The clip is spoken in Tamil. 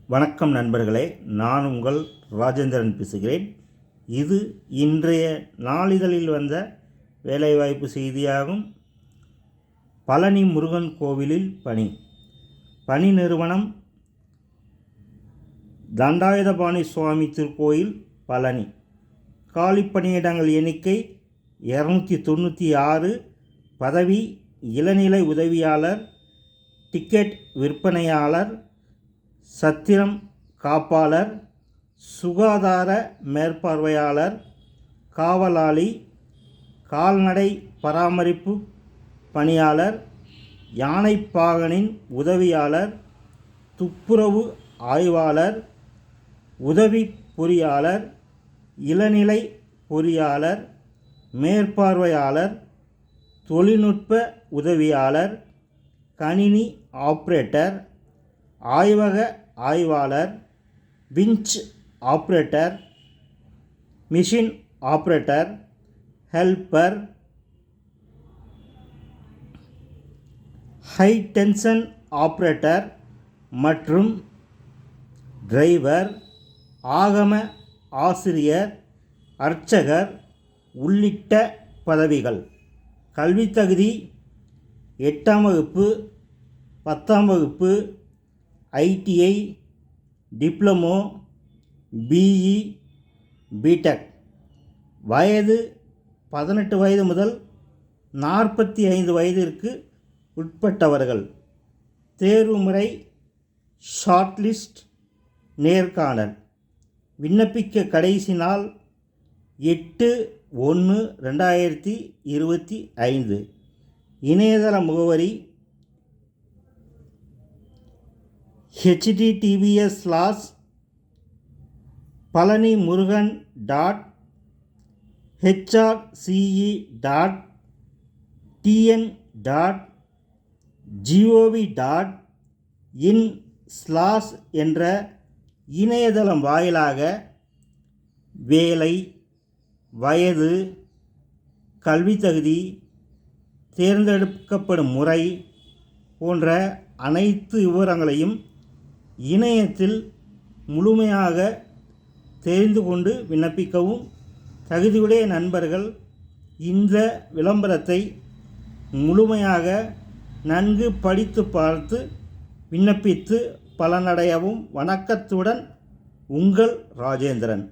வணக்கம் நண்பர்களே, நான் உங்கள் ராஜேந்திரன் பேசுகிறேன். இது இன்றைய நாளிதழில் வந்த வேலைவாய்ப்பு செய்தியாகும். பழனி முருகன் கோவிலில் பணி நிறுவனம் தண்டாயுதபாணி சுவாமி திருக்கோயில் பழனி. காலி பணியிடங்கள் எண்ணிக்கை 296. பதவி இளநிலை உதவியாளர், டிக்கெட் விற்பனையாளர், சத்திரம் காப்பாளர், சுகாதார மேற்பார்வையாளர், காவலாளி, கால்நடை பராமரிப்பு பணியாளர், யானைப்பாகனின் உதவியாளர், துப்புரவு ஆய்வாளர், உதவி பொறியாளர், இளநிலை பொறியாளர், மேற்பார்வையாளர், தொழில்நுட்ப உதவியாளர், கணினி ஆப்ரேட்டர், ஆய்வக ஆய்வாளர், winch operator, machine operator, helper, high tension operator மற்றும் டிரைவர், ஆகம ஆசிரியர், அர்ச்சகர் உள்ளிட்ட பதவிகள். கல்வித் தகுதி 8ஆம் வகுப்பு, 10ஆம் வகுப்பு, ITI, டிப்ளமோ, BE, BTech. வயது 18 வயது முதல் 45 வயதிற்கு உட்பட்டவர்கள். தேர்வு முறை ஷார்ட்லிஸ்ட், நேர்காணல். விண்ணப்பிக்க கடைசி நாள் 8/1/2025. இணையதள முகவரி https://palanimurugan.hrce.tn.gov.in/ என்ற இணையதளம் வாயிலாக வேலை, வயது, கல்வி தகுதி, தேர்ந்தெடுக்கப்படும் முறை போன்ற அனைத்து விவரங்களையும் இணையத்தில் முழுமையாக தெரிந்து கொண்டு விண்ணப்பிக்கவும். தகுதியுடைய நண்பர்கள் இந்த விளம்பரத்தை முழுமையாக நன்கு படித்து பார்த்து விண்ணப்பித்து பலனடையவும். வணக்கத்துடன் உங்கள் ராஜேந்திரன்.